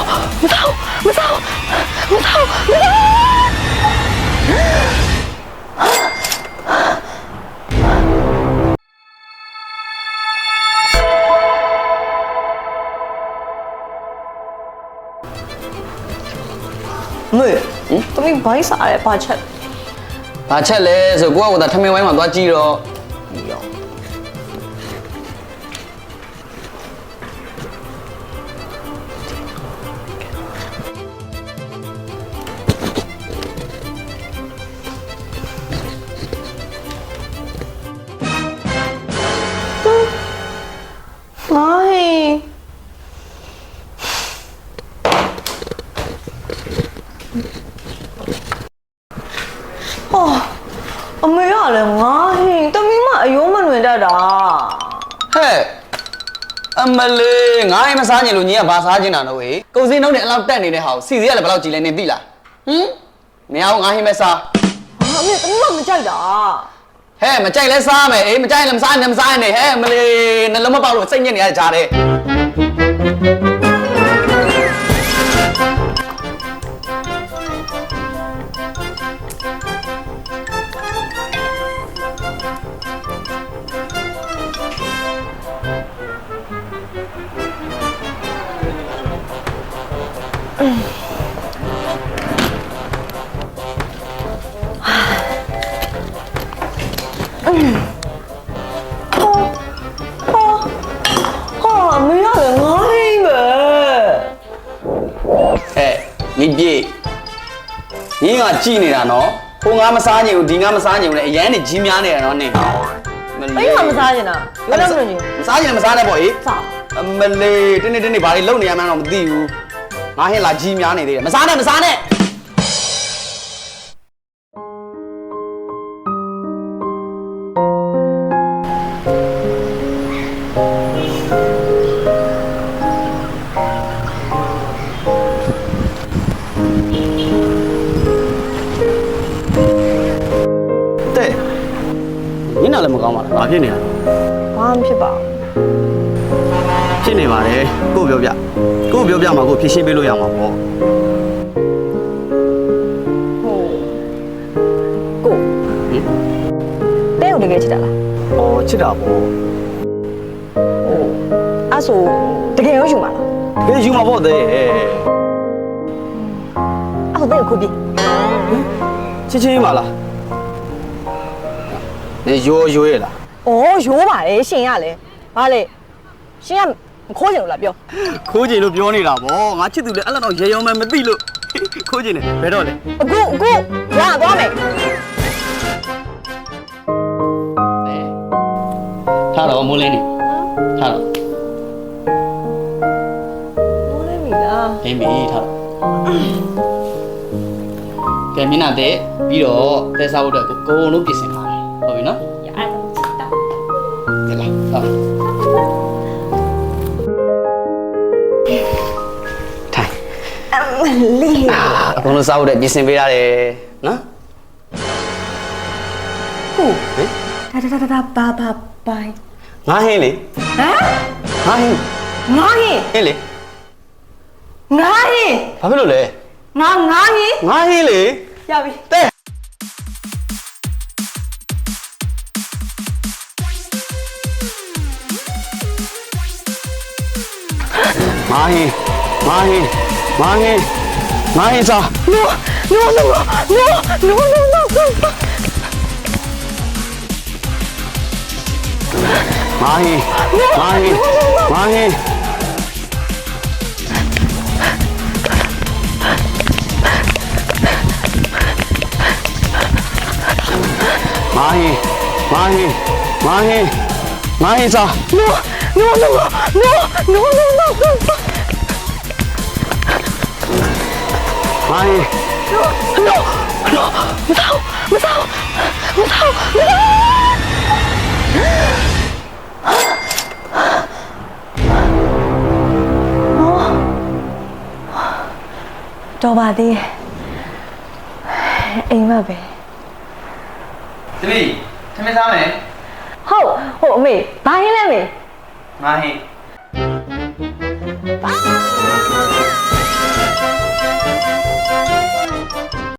မသောမသောမသောမေသမီးဘိုင်းစားရဲဘာချက်လဲဆိုကိုကထမင်းဝိုင်းမှာသွားကြည့်တော့အမေရလည်းငါဟင်းတမီးမအယုံးမလွင်တတ်တာဟဲ့အမလေးငါအိမ်မစားချင်လို့ညီကဘာစားချင်တာတော့ဝေးကုန်စည်နှုန်းနဲ့အလောက်တက်နေတဲ့ဟာကိုစီစီကလည်းဘယ်လောက်ကြည်လဲနေသိလားဟင်မရအောင်ငါဟင်းမစားဟာအမေတမီးမကြိုက်တာဟဲ့မကြိုက်လဲစားမယ်အေးမကြိုက်လည်းမစားနဲ့မစားနဲ့ဟဲ့အမလေးနှလုံးမပေါက်လို့စိတ်ညစ်နေရကြတယ်你别，你俺记你了喏，我俺们三年，弟俺们三年嘞，眼里几面嘞喏你。没俺们三年呢，有两个人。三年没三年不咦？啥？没嘞，真的把你老年们那么低哟，俺还拿几面呢的，没三年没三年。你哪来没搞嘛？哪骗你啊？我唔骗吧？骗你嘛嘞？够表表嘛，够骗新北路样嘛不？够。边有那个吃的啦？哦，吃的不？哦，阿叔，这个有用嘛？这个用嘛不得？阿叔，这个可比？七嘛了。你有啦？哦，有嘛嘞，信呀嘞，嘛嘞，信呀，可劲了表。可劲了表你啦不？俺吃多了，俺那爷爷们没对了，可劲嘞，别着嘞。姑，呀，多没？哎，他了没来呢？他了。没来没啦？哎没他了。给mina得，比如在啥物的，个路比谁好？好比呢？也爱怎么知道？对了，好。看。厉害。啊，公路啥物的比谁比他嘞？喏。哦。哎。拜。哪黑嘞？啊？哪黑？哪黑？黑嘞？哪黑？ဘာဖြစ်လို့လဲငါဟင်းလေရပြီတဲ့ငါဟင်းစား no ငါဟင်းစား no မသောတော်ပါသေးအိမ်မပဲသမီးထမင်းစားမယ်ဟုတ်အမေဘာဟင်းလဲမေငါဟင်း